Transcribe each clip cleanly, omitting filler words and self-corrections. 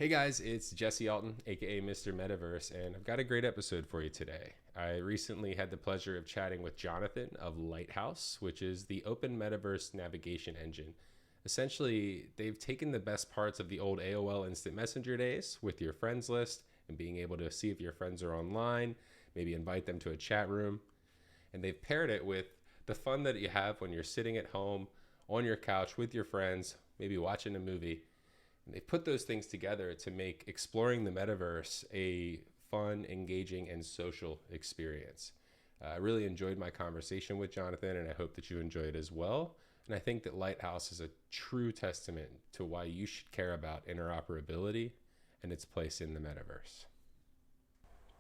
Hey guys, it's Jesse Alton, aka Mr. Metaverse, and I've got a great episode for you today. I recently had the pleasure of chatting with Jonathan of Lighthouse, which is the open metaverse navigation engine. Essentially, they've taken the best parts of the old AOL Instant Messenger days with your friends list and being able to see if your friends are online, maybe invite them to a chat room, and they've paired it with the fun that you have when you're sitting at home on your couch with your friends, maybe watching a movie. And they put those things together to make exploring the metaverse a fun, engaging, and social experience. I really enjoyed my conversation with Jonathan, and I hope that you enjoy it as well. And I think that Lighthouse is a true testament to why you should care about interoperability and its place in the metaverse.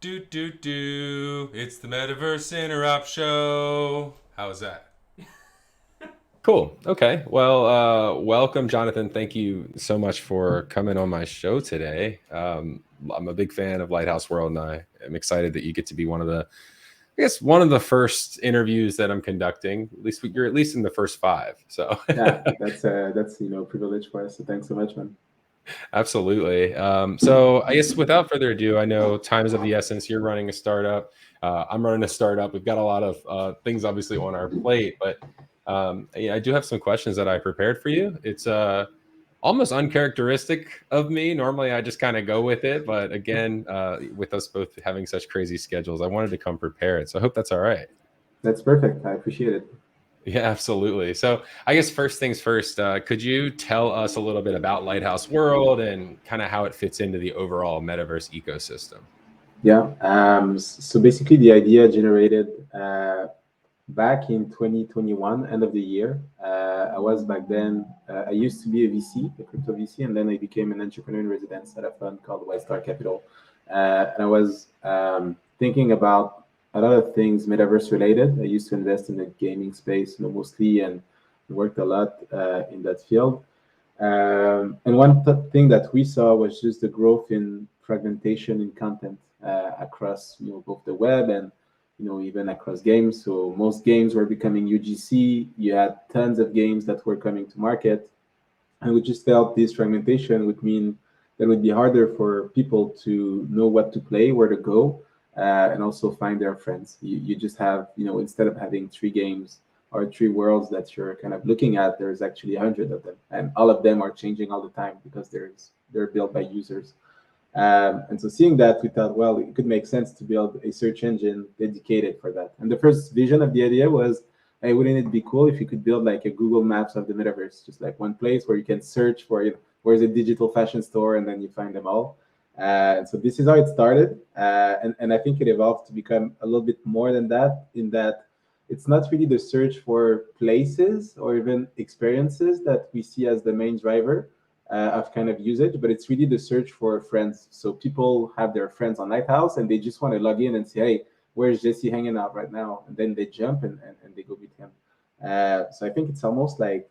It's the Metaverse Interop Show. How was that? Cool. Okay. Well, welcome, Jonathan. Thank you so much for coming on my show today. I'm a big fan of Lighthouse World, and I am excited that you get to be one of the first interviews that I'm conducting. At least you're at least in the first five. So Yeah, that's privilege for us. So thanks so much, man. absolutely. So I guess without further ado, I know time is of the essence. You're running a startup. I'm running a startup. We've got a lot of things obviously on our plate, but yeah, I do have some questions that I prepared for you. It's almost uncharacteristic of me. Normally, I just kind of go with it, but again, with us both having such crazy schedules, I wanted to come prepared. So I hope that's all right. That's perfect. I appreciate it. Yeah, absolutely. So I guess first things first, could you tell us a little bit about Lighthouse World and kind of how it fits into the overall metaverse ecosystem? Yeah. So basically, the idea generated back in 2021, end of the year. I was back then. I used to be a VC, a crypto VC, and then I became an entrepreneur in residence at a fund called White Star Capital. And I was thinking about a lot of things metaverse related. I used to invest in the gaming space, mostly, and worked a lot in that field. And one thing that we saw was just the growth in fragmentation in content across both the web and even across games. So most games were becoming UGC. You had tons of games that were coming to market, and we just felt this fragmentation would mean that it would be harder for people to know what to play, where to go, and also find their friends. You just have, instead of having three games or three worlds that you're kind of looking at, there's actually 100 of them, and all of them are changing all the time because they're built by users. And so seeing that, we thought, well, it could make sense to build a search engine dedicated for that. And the first vision of the idea was, hey, wouldn't it be cool if you could build like a Google Maps of the metaverse, just like one place where you can search for, where's a digital fashion store, and then you find them all. And so this is how it started. And I think it evolved to become a little bit more than that, in that it's not really the search for places or even experiences that we see as the main driver of kind of usage, but it's really the search for friends. So people have their friends on Lighthouse and they just want to log in and say, hey, where's Jesse hanging out right now? And then they jump and they go meet him. So I think it's almost like,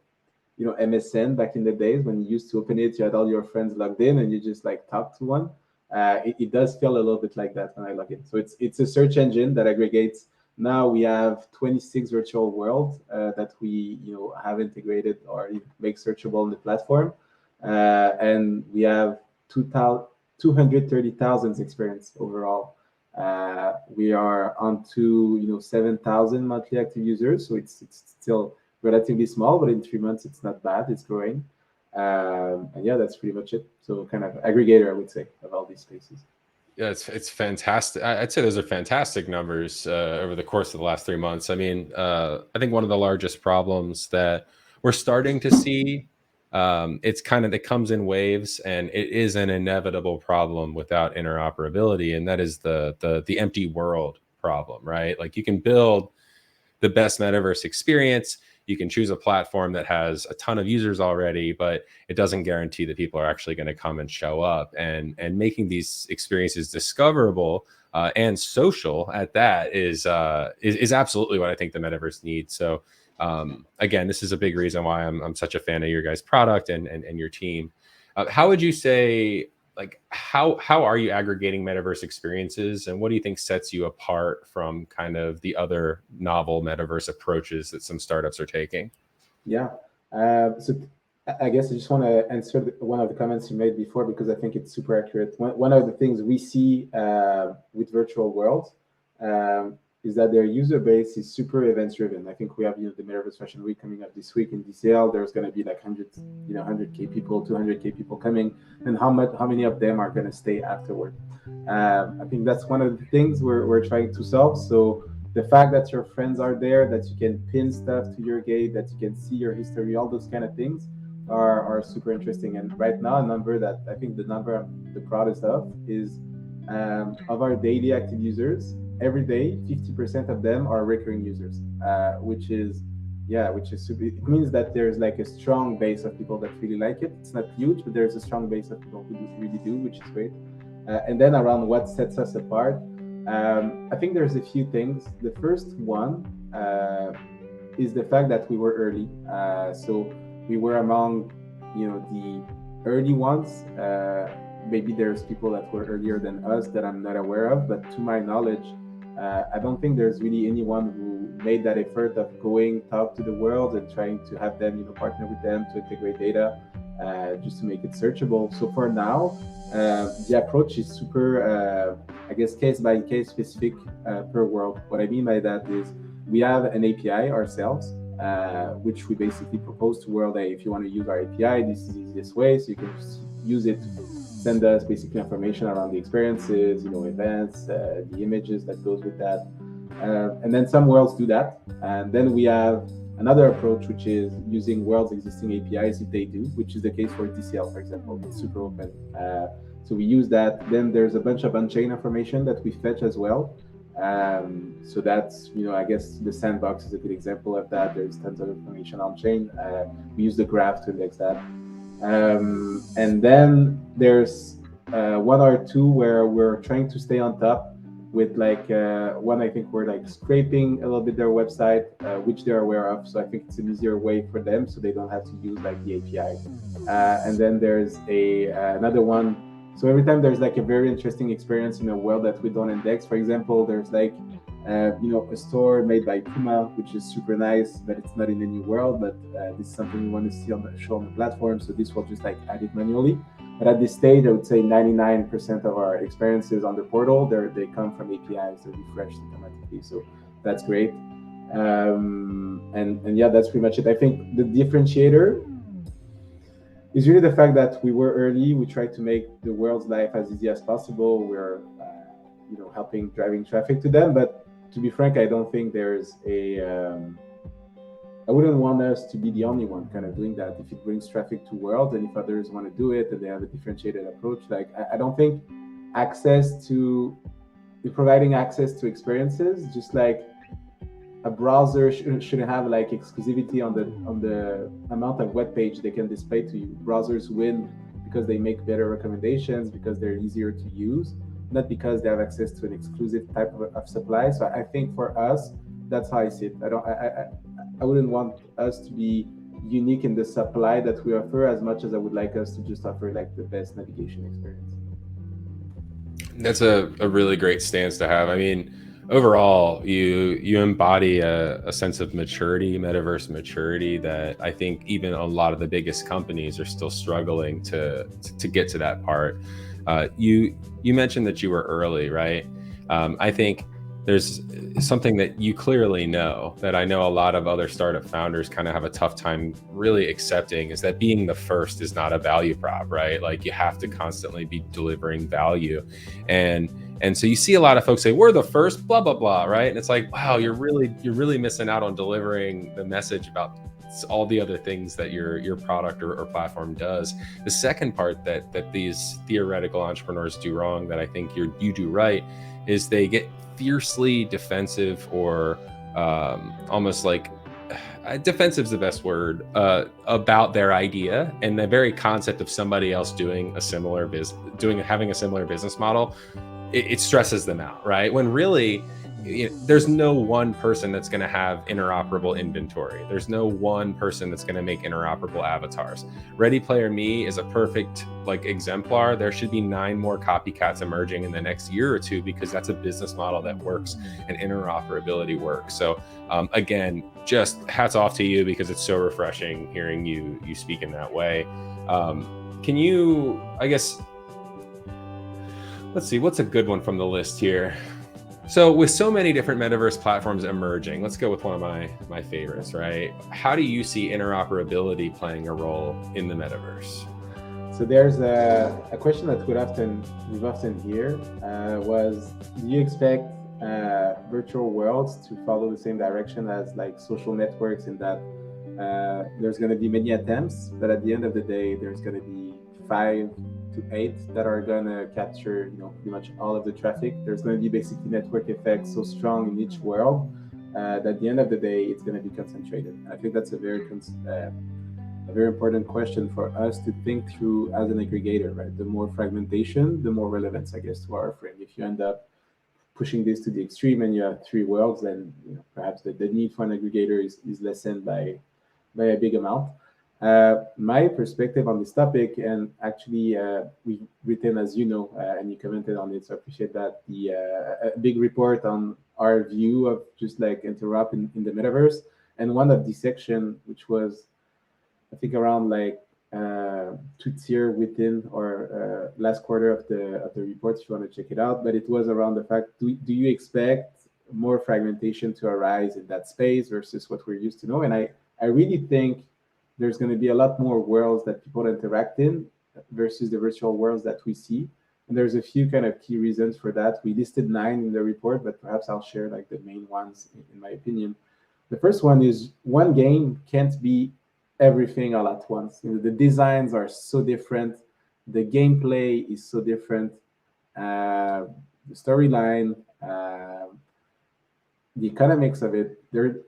MSN back in the days when you used to open it, you had all your friends logged in and you just like talk to one. It does feel a little bit like that when I log in. So it's a search engine that aggregates. Now we have 26 virtual worlds that we have integrated or make searchable on the platform, and we have 230,000 experience overall. We are on to 7,000 monthly active users, so it's still relatively small, but in 3 months it's not bad. It's growing, and yeah, that's pretty much it. So kind of aggregator, I would say, of all these spaces. Yeah, it's fantastic. I'd say those are fantastic numbers over the course of the last 3 months. I mean, I think one of the largest problems that we're starting to see, it comes in waves, and it is an inevitable problem without interoperability, and that is the empty world problem, right? Like you can build the best metaverse experience. You can choose a platform that has a ton of users already, but it doesn't guarantee that people are actually going to come and show up. And making these experiences discoverable and social at that is absolutely what I think the metaverse needs. So again, this is a big reason why I'm such a fan of your guys' product and your team. How would you say, like, how are you aggregating metaverse experiences, and what do you think sets you apart from kind of the other novel metaverse approaches that some startups are taking? Yeah. So I guess I just want to answer one of the comments you made before because I think it's super accurate. One of the things we see with virtual worlds is that their user base is super event driven. I think we have the Metaverse Fashion Week coming up this week in DCL. There's going to be like 100K people, 200K people coming, and how many of them are going to stay afterward? I think that's one of the things we're trying to solve. So the fact that your friends are there, that you can pin stuff to your gate, that you can see your history, all those kind of things are super interesting. And right now, a number that I think the number I'm the proudest of is of our daily active users, every day, 50% of them are recurring users, which is super. It means that there's like a strong base of people that really like it. It's not huge, but there's a strong base of people who really do, which is great. And then around what sets us apart, I think there's a few things. The first one is the fact that we were early. So we were among, the early ones. Maybe there's people that were earlier than us that I'm not aware of, but to my knowledge, I don't think there's really anyone who made that effort of going talk to the world and trying to have them, partner with them to integrate data, just to make it searchable. So for now, the approach is super, I guess, case by case specific per world. What I mean by that is we have an API ourselves, which we basically propose to world. Hey, if you want to use our API, this is the easiest way. So you can just use it to send us basically information around the experiences, events, the images that goes with that. And then some worlds do that. And then we have another approach, which is using world's existing APIs if they do, which is the case for DCL, for example. It's super open. So we use that. Then there's a bunch of on-chain information that we fetch as well. So that's, I guess the sandbox is a good example of that. There's tons of information on-chain. We use the graph to index that. And then there's one or two where we're trying to stay on top with one. I think we're like scraping a little bit their website, which they're aware of. So I think it's an easier way for them, so they don't have to use like the API. And then there's another one. So every time there's like a very interesting experience in a world that we don't index. For example, there's like a store made by Puma, which is super nice, but it's not in the new world. But this is something we want to see show on the platform. So this will just like add it manually. But at this stage, I would say 99% of our experiences on the portal, they come from APIs. They're refreshed automatically. So that's great. And yeah, that's pretty much it. I think the differentiator is really the fact that we were early. We tried to make the world's life as easy as possible. We're, helping driving traffic to them. But to be frank, I don't think there's I wouldn't want us to be the only one kind of doing that. If it brings traffic to world, and if others want to do it, and they have a differentiated approach, I don't think providing access to experiences, just like a browser shouldn't have like exclusivity on the amount of web page they can display to you. Browsers win because they make better recommendations, because they're easier to use, not because they have access to an exclusive type of supply. So I think for us, that's how I see it. I wouldn't want us to be unique in the supply that we offer as much as I would like us to just offer like the best navigation experience. That's a really great stance to have. I mean, overall, you embody a sense of maturity, metaverse maturity, that I think even a lot of the biggest companies are still struggling to get to that part. You mentioned that you were early, right? I think there's something that you clearly know, that I know a lot of other startup founders kind of have a tough time really accepting, is that being the first is not a value prop, right? Like you have to constantly be delivering value. And so you see a lot of folks say, we're the first, blah, blah, blah, right? And it's like, wow, you're really missing out on delivering the message about all the other things that your product or platform does. The second part that these theoretical entrepreneurs do wrong, that I think you do right, is they get fiercely defensive, or almost like defensive is the best word, about their idea, and the very concept of somebody else having a similar business model. It stresses them out, right? When really there's no one person that's going to have interoperable inventory. There's no one person that's going to make interoperable avatars. Ready Player Me is a perfect exemplar. There should be 9 more copycats emerging in the next year or two, because that's a business model that works and interoperability works. So again, just hats off to you, because it's so refreshing hearing you speak in that way. Can you, I guess, let's see, what's a good one from the list here? So with so many different metaverse platforms emerging, let's go with one of my favorites, right? How do you see interoperability playing a role in the metaverse? So there's a question that we've often hear was, do you expect virtual worlds to follow the same direction as like social networks, in that there's going to be many attempts, but at the end of the day, there's going to be 5 to 8 that are going to capture, pretty much all of the traffic. There's going to be basically network effects so strong in each world that at the end of the day, it's going to be concentrated. And I think that's a very important question for us to think through as an aggregator, right? The more fragmentation, the more relevance, I guess, to our frame. If you end up pushing this to the extreme and you have 3 worlds, then perhaps the need for an aggregator is lessened by a big amount. My perspective on this topic, and actually we've written, as you know, and you commented on it, so I appreciate that, a big report on our view of just like interop in the metaverse. And one of the section, which was, I think, around like 2 tier within, or last quarter of the report, if you want to check it out, but it was around the fact, do you expect more fragmentation to arise in that space versus what we're used to know? And I really think there's going to be a lot more worlds that people interact in versus the virtual worlds that we see. And there's a few kind of key reasons for that. We listed 9 in the report, but perhaps I'll share like the main ones in my opinion. The first one is, one game can't be everything all at once. The designs are so different. The gameplay is so different. The storyline, the economics of it, they're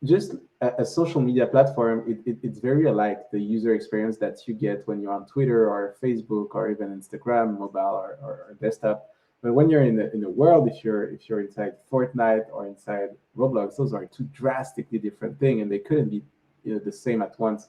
just a social media platform. It's very alike the user experience that you get when you're on Twitter or Facebook or even Instagram, mobile or desktop. But when you're in the world, if you're inside Fortnite or inside Roblox, those are 2 drastically different things, and they couldn't be the same at once.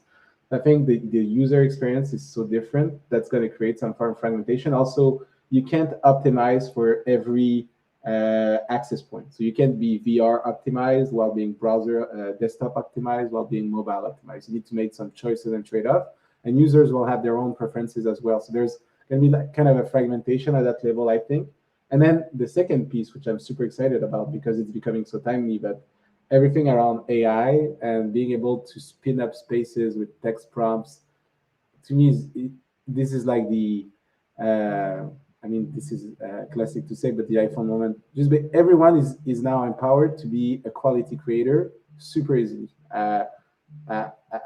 I think the user experience is so different, that's going to create some form of fragmentation. Also, you can't optimize for every access point. So you can't be VR optimized while being browser desktop optimized while being mobile optimized. You need to make some choices and trade-off, and users will have their own preferences as well. So there's going to be like kind of a fragmentation at that level, I think. And then the second piece, which I'm super excited about because it's becoming so timely, but everything around AI and being able to spin up spaces with text prompts, to me, this is like the this is classic to say, but the iPhone moment. Everyone is now empowered to be a quality creator super easily. I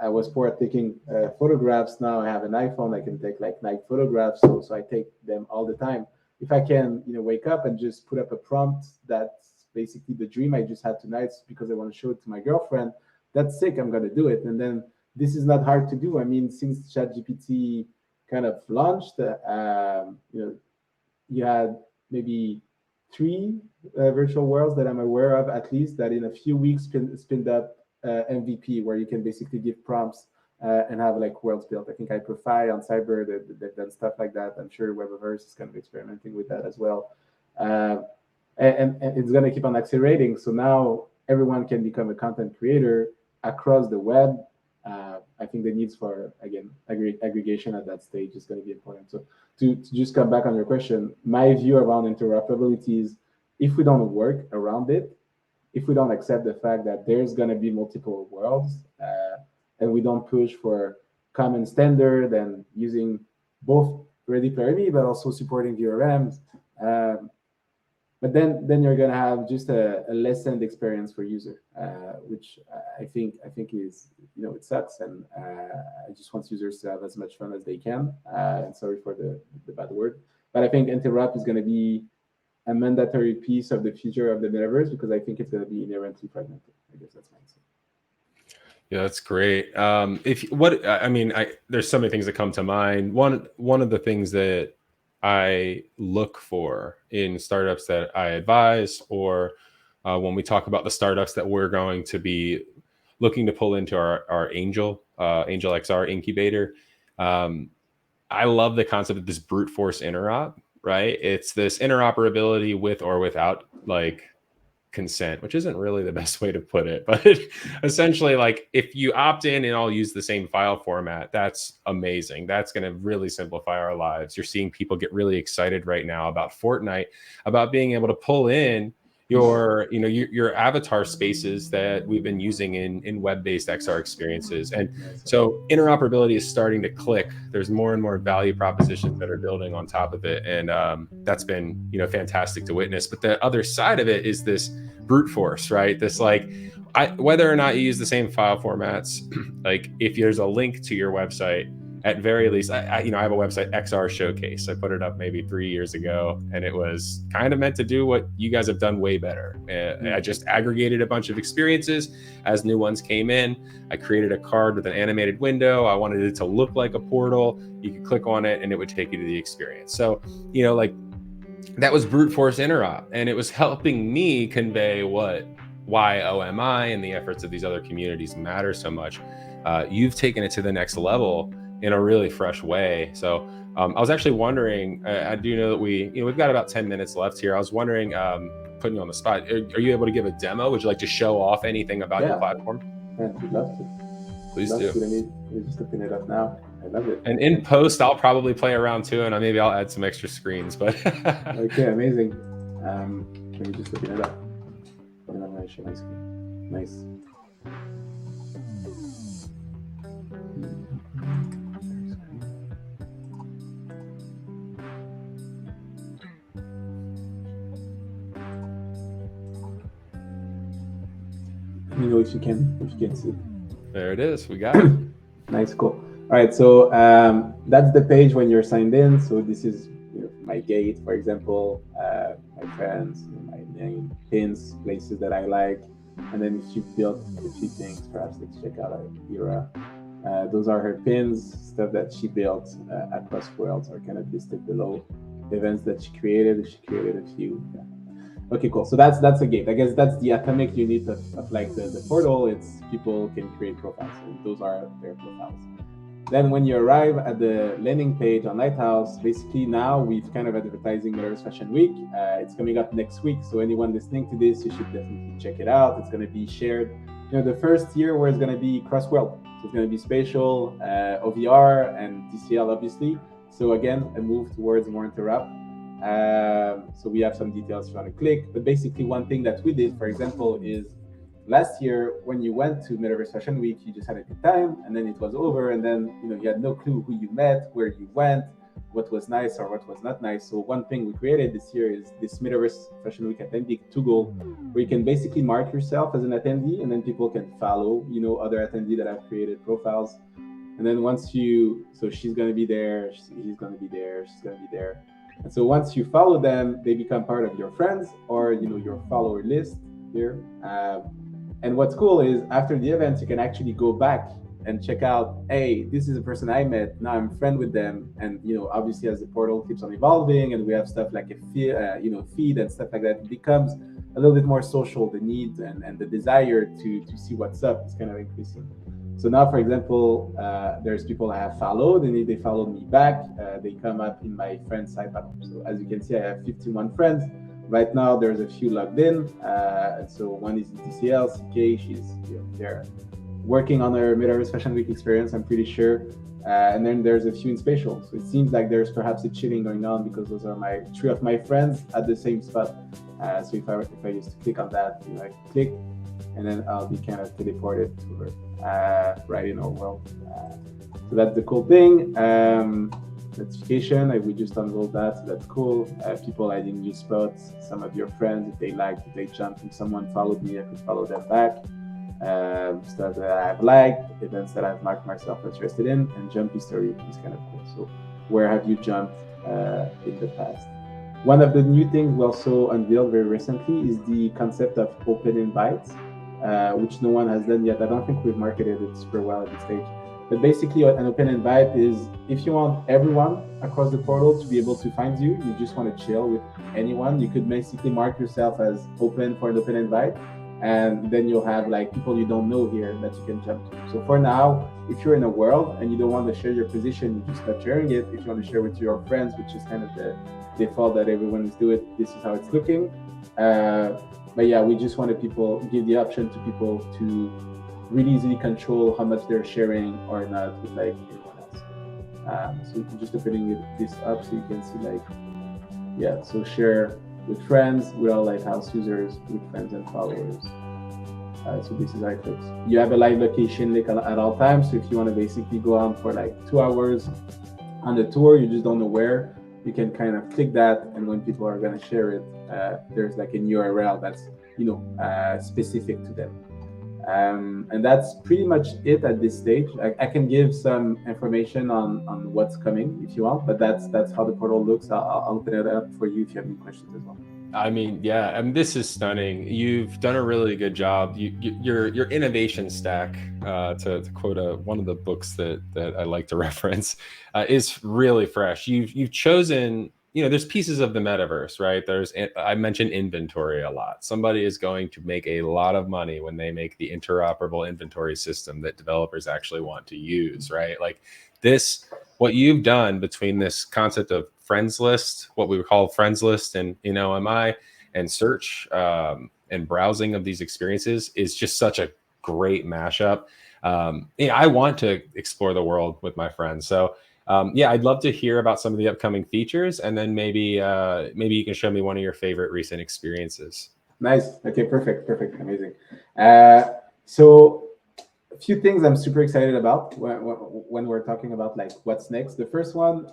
was poor at taking photographs. Now I have an iPhone. I can take like night photographs, so I take them all the time. If I can, wake up and just put up a prompt that's basically the dream I just had tonight because I want to show it to my girlfriend, that's sick. I'm gonna do it, and then this is not hard to do. I mean, since ChatGPT kind of launched, you had maybe 3 virtual worlds that I'm aware of, at least, that in a few weeks spinned up MVP, where you can basically give prompts and have like worlds built. I think Hyperfy on Cyber, they've done stuff like that. I'm sure Webverse is kind of experimenting with that as well. And it's going to keep on accelerating. So now everyone can become a content creator across the web. I think the needs for, again, aggregation at that stage is going to be important. So to just come back on your question, my view around interoperability is, if we don't work around it, if we don't accept the fact that there's going to be multiple worlds, and we don't push for common standard and using both Ready Player Me, but also supporting VRMs, but then you're going to have just a lessened experience for user, which I think is, it sucks, and I just want users to have as much fun as they can. And sorry for the bad word, but I think interop is going to be a mandatory piece of the future of the metaverse, because I think it's going to be inherently fragmented. I guess that's my answer. Yeah, that's great. There's so many things that come to mind. One of the things that I look for in startups that I advise, or when we talk about the startups that we're going to be looking to pull into our Angel XR incubator. I love the concept of this brute force interop, right? It's this interoperability with or without like consent, which isn't really the best way to put it, but essentially, like, if you opt in and all use the same file format, that's amazing. That's going to really simplify our lives. You're seeing people get really excited right now about Fortnite, about being able to pull in your avatar spaces that we've been using in web-based XR experiences. And so interoperability is starting to click. There's more and more value propositions that are building on top of it, and that's been fantastic to witness. But the other side of it is this brute force, right? This like, whether or not you use the same file formats, like if there's a link to your website, at very least, I have a website, XR Showcase. I put it up maybe 3 years ago, and it was kind of meant to do what you guys have done way better. I just aggregated a bunch of experiences as new ones came in. I created a card with an animated window. I wanted it to look like a portal. You could click on it, and it would take you to the experience. So, that was brute force interop, and it was helping me convey why OMI and the efforts of these other communities matter so much. You've taken it to the next level in a really fresh way. So I was actually wondering, I do know that we've got about 10 minutes left here. I was wondering, putting you on the spot, are you able to give a demo? Would you like to show off anything about your platform? Yeah, I'd love to. Please do. Let me just open it up now. I love it. And in post, I'll probably play around too, and maybe I'll add some extra screens. But okay, amazing. Let me just open it up. And I'm going to share my screen. Nice. Let me know if you can see. There it is. We got it. Nice, cool. All right, so that's the page when you're signed in. So this is my gate, for example, my friends, my name, pins, places that I like. And then she built a few things. Perhaps let's check out Ira. Those are her pins, stuff that she built across worlds are kind of listed below. The events that she created a few. Yeah. Okay, cool. So that's a gate. I guess that's the atomic unit of like the portal. It's people can create profiles, and those are their profiles. Then when you arrive at the landing page on Lighthouse, basically now we've kind of advertising Metaverse Fashion Week. It's coming up next week, so anyone listening to this, you should definitely check it out. It's going to be shared. The first year where it's going to be cross-world. So it's going to be spatial, OVR, and TCL, obviously. So again, a move towards more interrupt. So we have some details if you want to click. But basically, one thing that we did, for example, is last year when you went to Metaverse Fashion Week, you just had a good time, and then it was over, and then you had no clue who you met, where you went, what was nice or what was not nice. So one thing we created this year is this Metaverse Fashion Week attendee tool, where you can basically mark yourself as an attendee, and then people can follow other attendees that have created profiles. And then once so she's going to be there, he's going to be there, she's going to be there. And so once you follow them, they become part of your friends or your follower list here. And what's cool is after the event, you can actually go back and check out, hey, this is a person I met. Now I'm friend with them. And obviously as the portal keeps on evolving and we have stuff like a feed and stuff like that, it becomes a little bit more social. The need and the desire to see what's up is kind of increasing. So now, for example, there's people I have followed, and they followed me back. They come up in my friends side panel. So as you can see, I have 51 friends. Right now, there's a few logged in. So one is TCL, CK. She's they're working on her Metaverse Fashion Week experience, I'm pretty sure. And then there's a few in spatial. So it seems like there's perhaps a cheating going on because those are my 3 of my friends at the same spot. So if I used to click on that, I click, and then I'll be kind of teleported to her. Right in our world. So that's the cool thing. Notification, we just unrolled that, so that's cool. People adding new spots, some of your friends, if they jumped, if someone followed me, I could follow them back. Stuff that I've liked, events that I've marked myself interested in, and jump history is kind of cool. So where have you jumped in the past? One of the new things we also unveiled very recently is the concept of open invites. Which no one has done yet. I don't think we've marketed it super well at this stage. But basically, an open invite is if you want everyone across the portal to be able to find you, you just want to chill with anyone, you could basically mark yourself as open for an open invite. And then you'll have like people you don't know here that you can jump to. So for now, if you're in a world and you don't want to share your position, you just start sharing it. If you want to share with your friends, which is kind of the default that everyone is doing, this is how it's looking. But yeah, we just wanted people give the option to people to really easily control how much they're sharing or not with like everyone else. So just opening this up so you can see like, yeah, so share with friends, with all Lighthouse users, with friends and followers. So this is how it looks. You have a live location link at all times. So if you want to basically go on for like 2 hours on the tour, you just don't know where, you can kind of click that, and when people are going to share it, there's like an URL that's specific to them. And that's pretty much it at this stage. I can give some information on what's coming if you want, but that's how the portal looks. I'll open it up for you if you have any questions as well. I mean, yeah, this is stunning. You've done a really good job. Your innovation stack, to quote one of the books that I like to reference, is really fresh. You've chosen, there's pieces of the metaverse, right? I mentioned inventory a lot. Somebody is going to make a lot of money when they make the interoperable inventory system that developers actually want to use, right? Like this, what you've done between this concept of friends list, what we would call friends list, and MI and search and browsing of these experiences is just such a great mashup. I want to explore the world with my friends. So I'd love to hear about some of the upcoming features, and then maybe you can show me one of your favorite recent experiences. Nice. Okay, perfect, amazing. So a few things I'm super excited about when we're talking about like what's next. The first one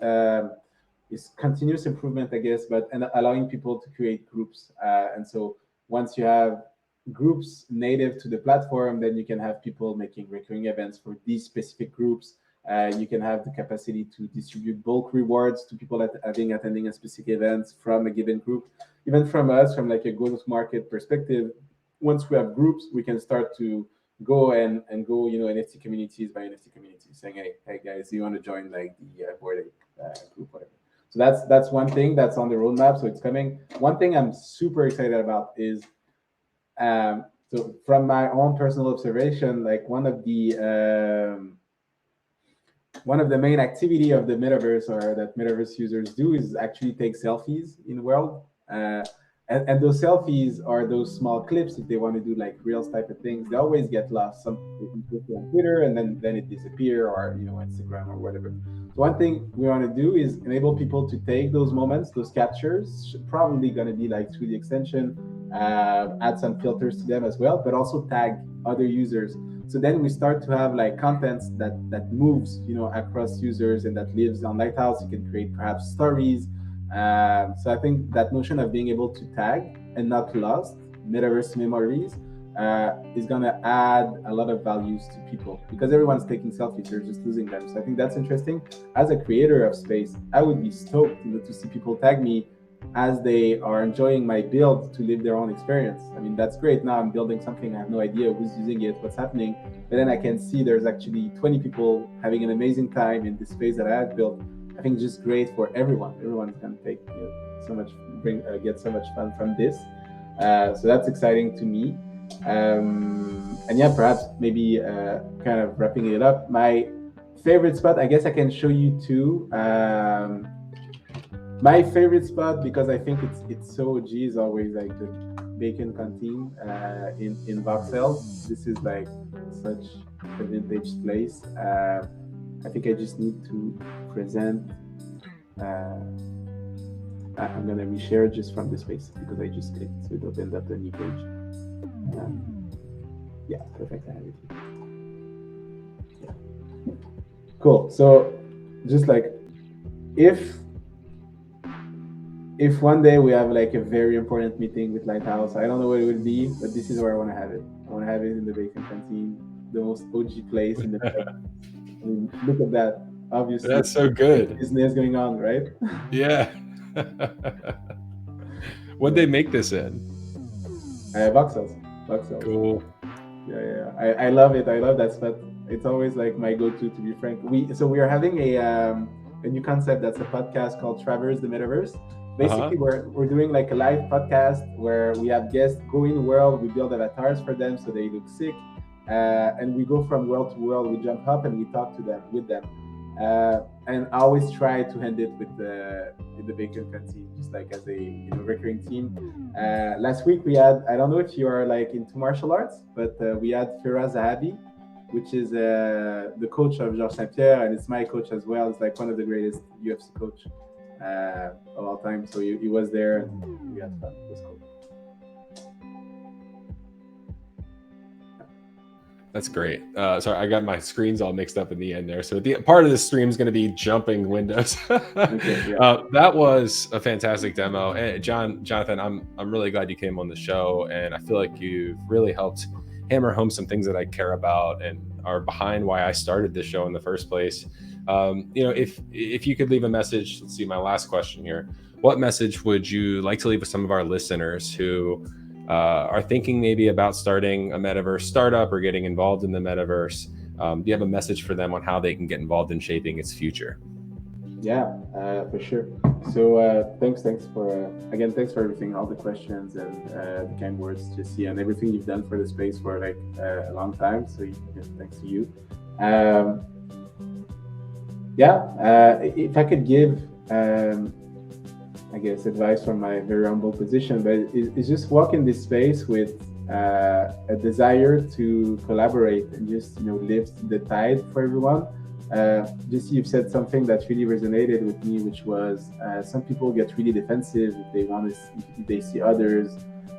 is continuous improvement, I guess, and allowing people to create groups. And so once you have groups native to the platform, then you can have people making recurring events for these specific groups. You can have the capacity to distribute bulk rewards to people attending a specific event from a given group. Even from us, from like a go-to-market perspective, once we have groups, we can start to go and go, NFT communities by NFT communities, saying, hey guys, do you want to join like the Bored Ape group, whatever. So that's one thing that's on the roadmap. So it's coming. One thing I'm super excited about is, so from my own personal observation, like one of the main activity of the metaverse, or that metaverse users do, is actually take selfies in the world. And those selfies are those small clips. If they want to do like reels type of things, they always get lost. Some on Twitter, and then it disappear, or Instagram or whatever. So one thing we want to do is enable people to take those moments, those captures. Probably going to be like through the extension, add some filters to them as well, but also tag other users. So then we start to have like contents that moves, across users and that lives on Lighthouse. You can create perhaps stories. So I think that notion of being able to tag and not lost metaverse memories is going to add a lot of values to people, because everyone's taking selfies, they're just losing them. So I think that's interesting. As a creator of space, I would be stoked to see people tag me as they are enjoying my build to live their own experience. I mean, that's great. Now I'm building something, I have no idea who's using it, what's happening, but then I can see there's actually 20 people having an amazing time in this space that I have built. I think just great for everyone. Everyone's going to take get so much fun from this. So that's exciting to me. And yeah, perhaps maybe kind of wrapping it up. My favorite spot, I guess I can show you two. My favorite spot, because I think it's so OG, is always like the Bacon Canteen in Voxel. This is like such a vintage place. I think I just need to present. I'm gonna reshare just from the space because I just clicked, so it opened up a new page. Yeah, perfect. I have it here. Yeah. Cool. So, just like if one day we have like a very important meeting with Lighthouse, I don't know what it would be, but this is where I want to have it. I want to have it in the Bacon Canteen, the most OG place in the. I mean, look at that. Obviously, that's so good. Business going on, right? Yeah. What'd they make this in? Voxels. Cool. Yeah. I love it. I love that spot. It's always like my go-to. To be frank, we are having a new concept that's a podcast called Traverse the Metaverse. Uh-huh. Basically, we're doing like a live podcast where we have guests go in the world. We build avatars for them so they look sick, and we go from world to world. We jump up and we talk to them with them. And I always try to end it with the bacon canteen, just like as a recurring theme. Last week we had, I don't know if you are like into martial arts, but we had Firas Zahabi, which is the coach of Georges St. Pierre, and it's my coach as well. It's like one of the greatest UFC coach of all time. So he was there, and we had fun. It was cool. That's great. Sorry, I got my screens all mixed up in the end there. So the part of the stream is going to be jumping windows. Okay, yeah. That was a fantastic demo. And Jonathan, I'm really glad you came on the show, and I feel like you've really helped hammer home some things that I care about and are behind why I started this show in the first place. If you could leave a message, let's see, my last question here. What message would you like to leave with some of our listeners who are thinking maybe about starting a metaverse startup or getting involved in the metaverse? Do you have a message for them on how they can get involved in shaping its future? Yeah, for sure. So thanks for thanks for everything, all the questions and the kind words, Jesse, and everything you've done for the space for like a long time. So thanks to you. If I could give, I guess, advice from my very humble position, but it's just walk in this space with a desire to collaborate and just lift the tide for everyone. Just you've said something that really resonated with me, which was some people get really defensive if they see others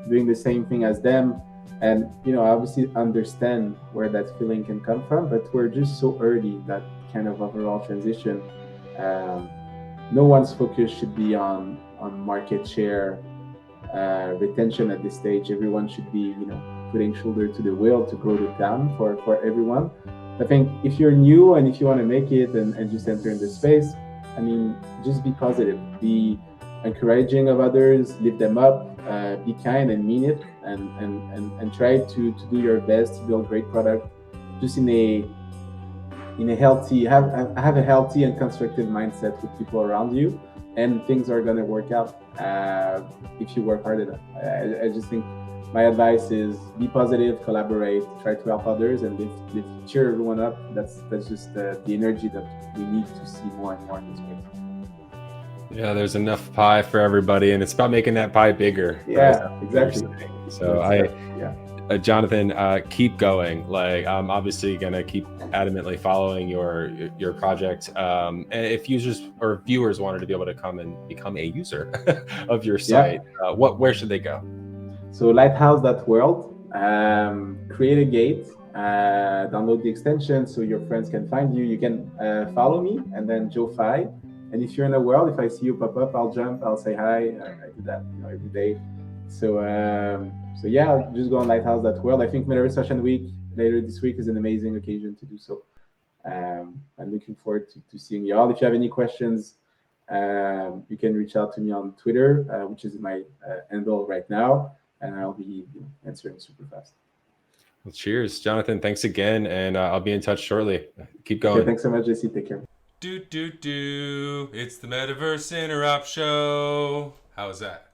doing the same thing as them, and I obviously understand where that feeling can come from, but we're just so early that kind of overall transition. No one's focus should be on market share retention at this stage. Everyone should be putting shoulder to the wheel to grow the town for everyone. I think if you're new and if you want to make it and just enter in this space, I mean, just be positive, be encouraging of others, lift them up, be kind and mean it, and try to do your best to build great product, just in a healthy, have a healthy and constructive mindset with people around you, and things are going to work out if you work hard enough. I just think my advice is be positive, collaborate, try to help others, and cheer everyone up. That's just the energy that we need to see more and more in this space. Yeah, there's enough pie for everybody, and it's about making that pie bigger. Yeah, exactly. So Jonathan, keep going. Like, I'm obviously gonna keep adamantly following your project. And if users or viewers wanted to be able to come and become a user of your site, where should they go? So lighthouse.world, create a gate, download the extension so your friends can find you. You can follow me and then Joe Fi. And if you're in the world, if I see you pop up, I'll jump, I'll say hi. I do that every day. So yeah, just go on lighthouse.world. I think Metaverse Fashion Week later this week is an amazing occasion to do so. I'm looking forward to seeing you all. If you have any questions, you can reach out to me on Twitter, which is my handle right now, and I'll be answering super fast. Well, cheers, Jonathan. Thanks again, and I'll be in touch shortly. Keep going. Okay, thanks so much, Jesse. Take care. It's the Metaverse Interop Show. How was that?